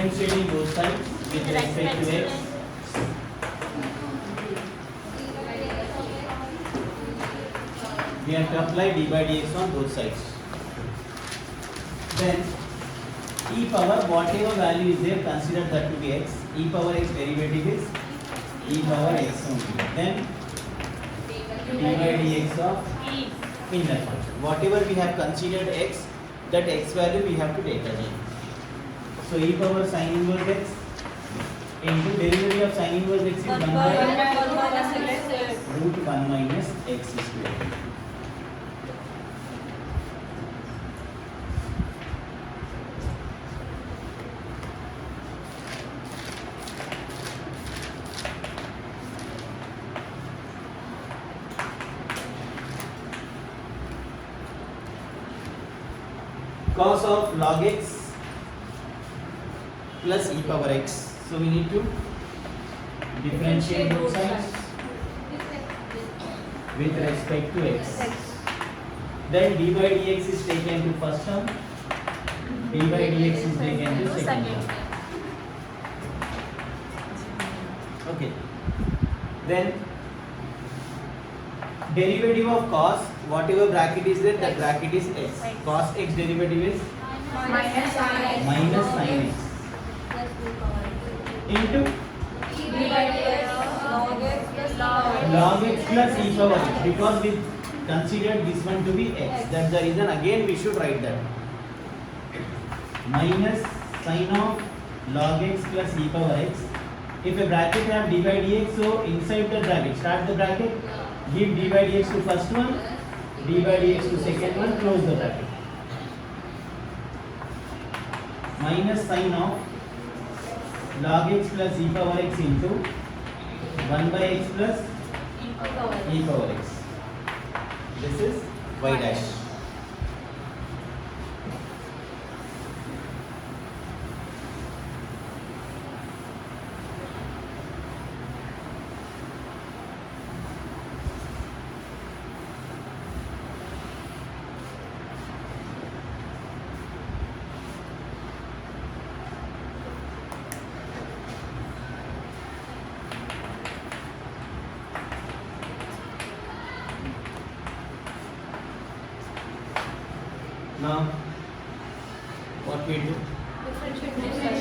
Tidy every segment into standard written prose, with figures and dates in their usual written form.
differentiating both sides with respect to x. We have to apply d by dx on both sides. Then e power, whatever value is there, consider that to be x. E power x derivative is e power x only. Then d by dx of inner function. Whatever we have considered x, that x value we have to take again. So e power sin inverse x into derivative of sin inverse x is 1 by root 1 minus x square. Cos of log x plus e power x. So we need to differentiate both sides with respect to x. Then d by dx is taken to first term, d by dx is taken to second term. Okay. Then derivative of cos, whatever bracket is there, that bracket is x. Cos x derivative is minus sin x into log x plus e power x, because we considered this one to be x. That's the reason again we should write that. Minus sin of log x plus e power x. If a bracket have d by dx, so inside the bracket, start the bracket, give d by dx to first one, d by dx to second one, close the bracket. Minus sin of log x plus e power x into 1 by x plus e power x. This is y dash. Now, what we do?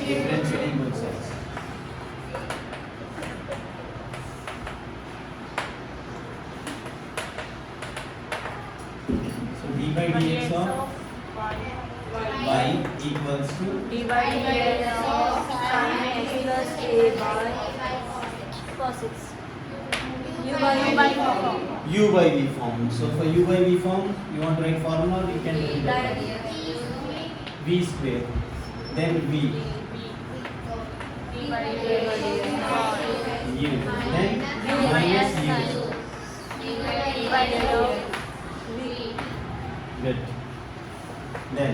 Differentiating both sides. So d by dx of y equals to d by dx of sin x plus a by cos x. U by form. u by v form. So for u by v form, you want to write formula, we can do that. V square, then v, d by dx u, then minus u. d by dx of Good. Then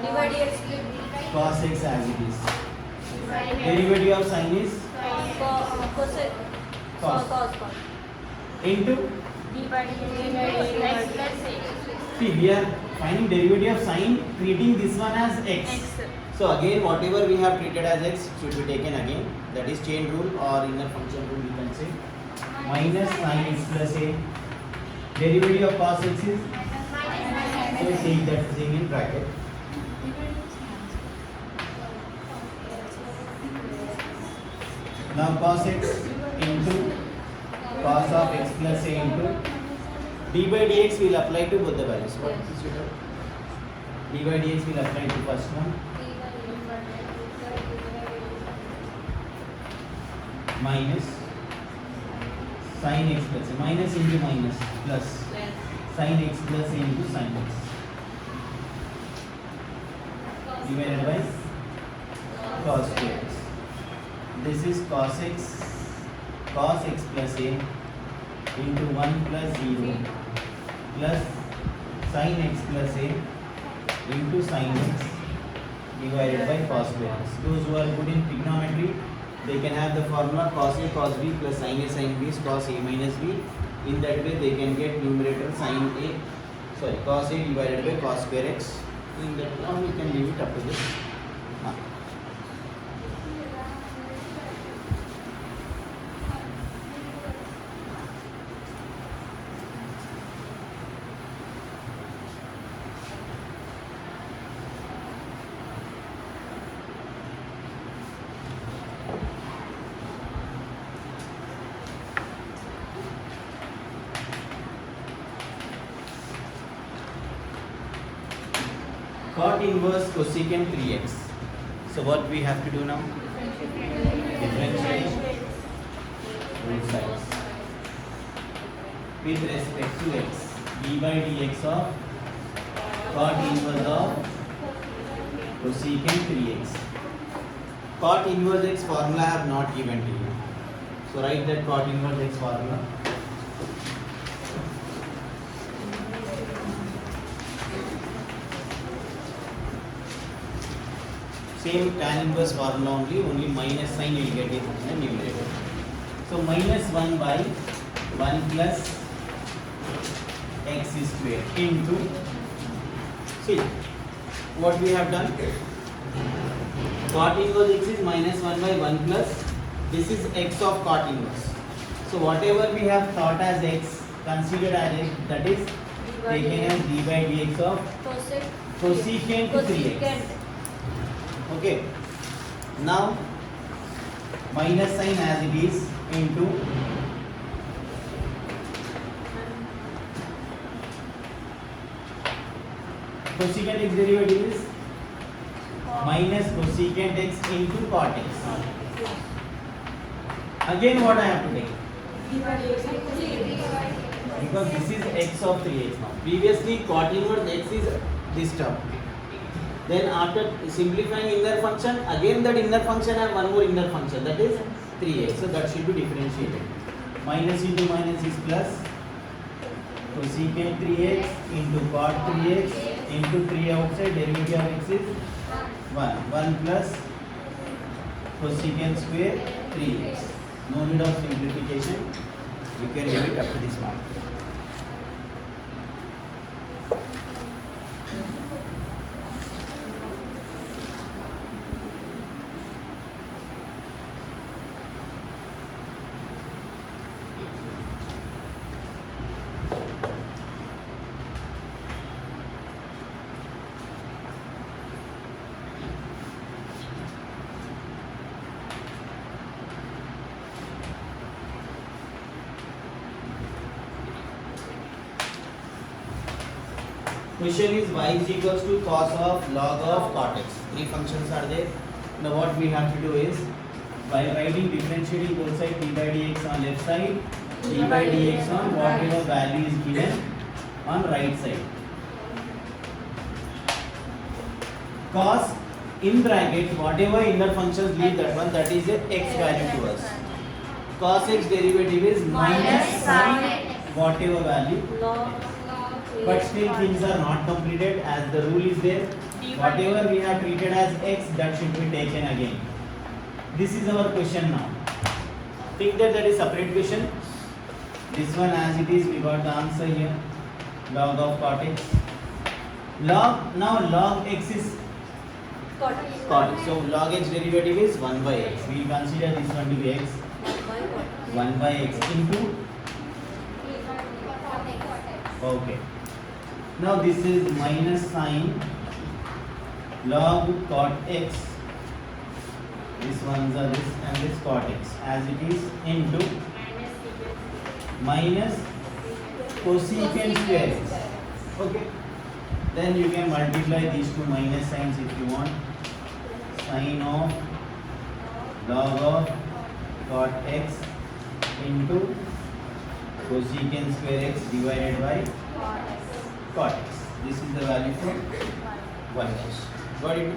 d by dx cos x as it is. Derivative of sin is cos into. d by dx x plus a. See, we are finding derivative of sine, treating this one as x. So again, whatever we have treated as x should be taken again. That is chain rule or inner function rule, we can say. Minus sin x plus a. Derivative of cos x is. So take that thing in bracket. Now cos x into cos of x plus a into d by dx will apply to both the values. What is it? D by dx will apply to first one. Minus sin x plus a. Minus into minus plus sin x plus a into sin x. Divided by cos x. This is cos x plus a into 1 plus 0 plus sin x plus a into sin x divided by cos x. Those who are good in trigonometry, they can have the formula cos a cos b plus sin a sin b is cos a minus b. In that way they can get numerator cos a divided by cos square x. In that now we can leave it up to this. cot inverse cosecant 3x. So what we have to do now? Differentiate both sides with respect to x. d by dx of cot inverse of cosecant 3x. Cot inverse x formula I have not given to you. So write that cot inverse x formula. Same tan inverse formula only minus sign you will get it in the numerator. So minus 1 by 1 plus x square into, see what we have done. Cot inverse x is minus 1 by 1 plus, this is x of cot inverse. So whatever we have thought as x, considered as x, that is taken as d by dx of cosecant 3x. Okay. Now minus sign as it is into cosecant x derivative is minus cosecant x into cot x. Again what I have to take? Because this is x of 3x now. Previously cot inverse x is this term. Then after simplifying inner function, again that inner function have one more inner function, that is 3x. So that should be differentiated. Minus into minus is plus cosecant 3x into cot 3x into 3 outside, derivative of x is 1. 1 plus cosecant square 3x. No need of simplification. You can leave it up to this mark. Question is y is equals to cos of log of cot x. Three functions are there. Now what we have to do is, by writing differentiating both sides d by dx on left side, d by dx on whatever value is given on right side. Cos in bracket whatever inner functions leave that one, that is a x value to us. Cos x derivative is minus sin whatever value. But still things are not completed, as the rule is there. Whatever we have treated as x, that should be taken again. This is our question now. Think that is separate question. This one as it is, we got the answer here. Log of cot x. Now log x is cot x. So log x derivative is 1 by x. We consider this one to be x. 1 by x into. Okay. Now this is minus sign log cot x. This ones are this and this cot x as it is into minus cosecant square x. Okay. Then you can multiply these two minus signs if you want. Sine of log of cot x into cosecant square x divided by cot x. This is the value for 1 x. Got it?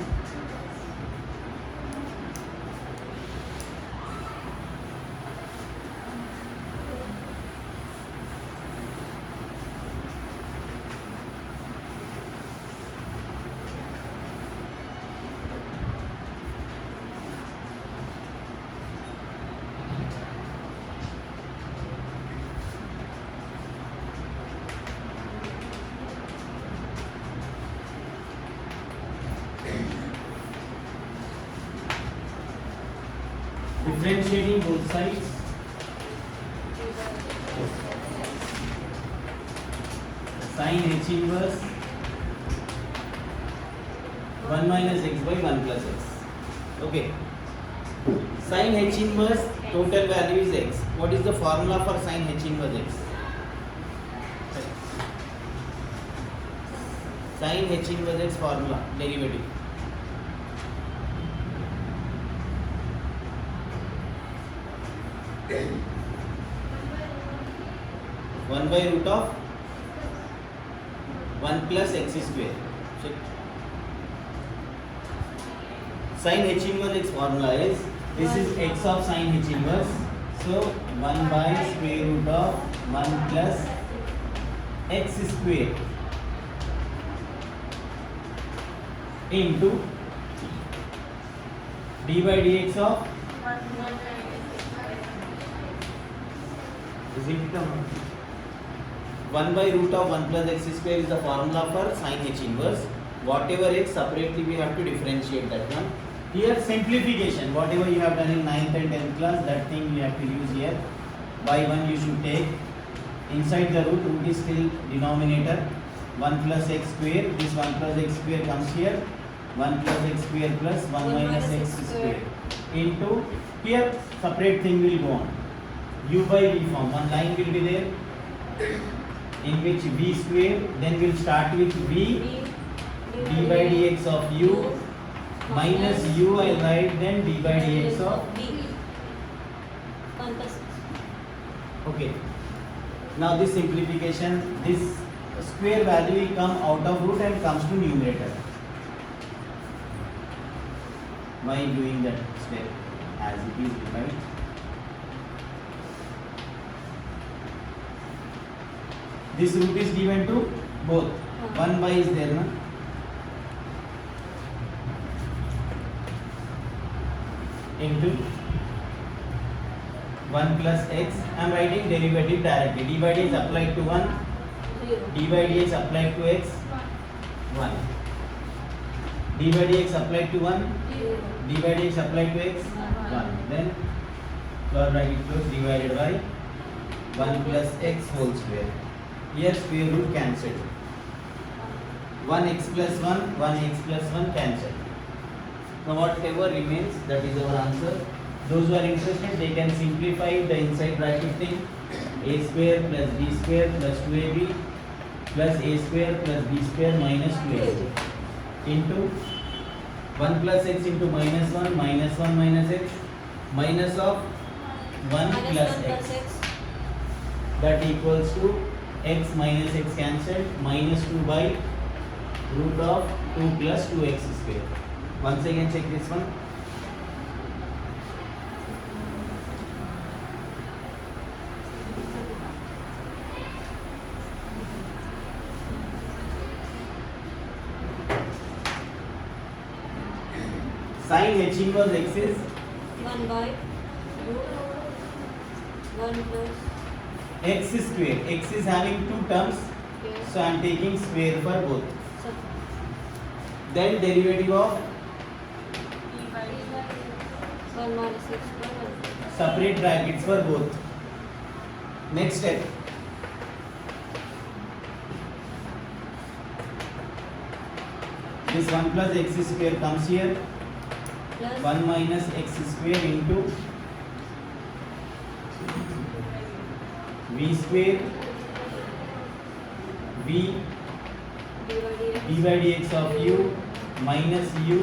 Differentiating both sides. Sin h inverse 1 minus x by 1 plus x. Okay. Sin h inverse total value is x. What is the formula for sin h inverse x? Sin h inverse x formula derivative. One by root of 1 plus x square. So, sin h inverse x formula is, this is x of sin h inverse. So 1 by square root of 1 plus x square into d by dx of, is it come? 1 by root of 1 plus x square is the formula for sin h inverse. Whatever x separately we have to differentiate that one. Here simplification, whatever you have done in 9th and 10th class, that thing you have to use here. By 1 you should take, inside the root is still denominator, 1 plus x square, this 1 plus x square comes here, 1 plus x square plus 1 minus x square into, here separate thing will go on, u by v form, one line will be there in which v square, then we'll start with v, d by dx of u minus u I write, then d by dx of b. 1 plus 6. Okay. Now this simplification, this square value will come out of root and comes to numerator. Why doing that step as it is, right? This root is given to both. 1 by is there, na? Into 1 plus x. I am writing derivative directly. D by d is applied to 1. 0. D by dx applied to x. 1. D by dx applied to 1. 0. D by dx applied to x. 1. Then square bracket close, divided by 1 plus x whole square. Here square root cancelled. 1x plus 1, 1x plus 1 cancelled. Now whatever remains, that is our answer. Those who are interested, they can simplify the inside bracket thing. A square plus b square plus 2ab plus a square plus b square minus 2ac into 1 plus x into minus 1 minus x minus of 1 plus x. That equals to x minus x cancelled, minus 2 by root of 2 plus 2x square. Once again check this one. Sin h inverse x is 1 by root 1 plus x square. X is having two terms, yes. so I am taking square for both. Sub. Then derivative of 1 minus x square 1. separate brackets for both. Next step. This 1 plus x square comes here. Plus 1 minus x square into v square v d by dx d by dx of u minus u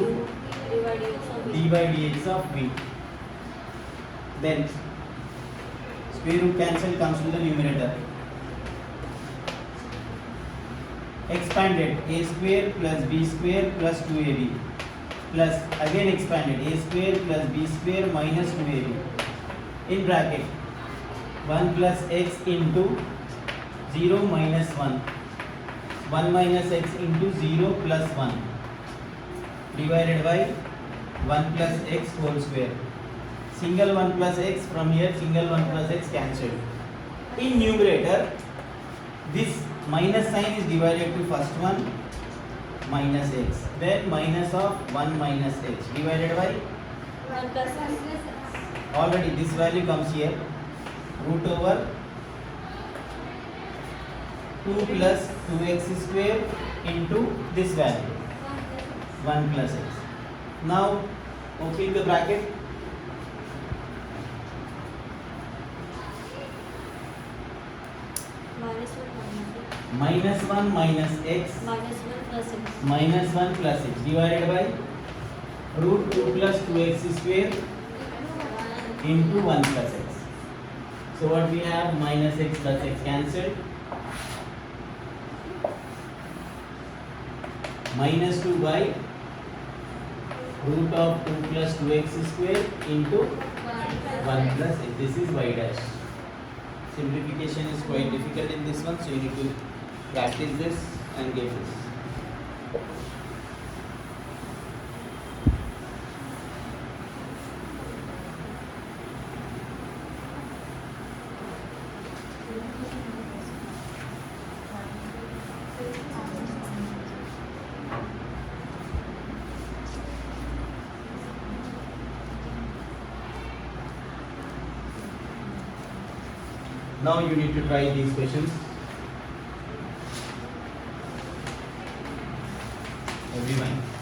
d by dx of d b. by dx of v. Then square root cancel comes to the numerator. Expanded a square plus b square plus 2ab plus again expanded a square plus b square minus 2ab in bracket 1 plus x into 0 minus 1 1 minus x into 0 plus 1 divided by 1 plus x whole square. Single 1 plus x from here, single 1 plus x cancelled. In numerator, this minus sign is divided to first one minus x, then minus of 1 minus x divided by 1 plus x. already this value comes here, root over 2 plus 2x square into this value 1 plus x. Now open the bracket. Minus 1 minus x. minus 1 minus x minus 1 plus x minus 1 plus x divided by root 2 plus 2x square into 1 plus x. So what we have, minus x plus x cancelled, minus 2 by root of 2 plus 2x square into 1 plus x. This is y dash. Simplification is quite difficult in this one, so you need to practice this and get this. Now you need to try these questions. Everyone.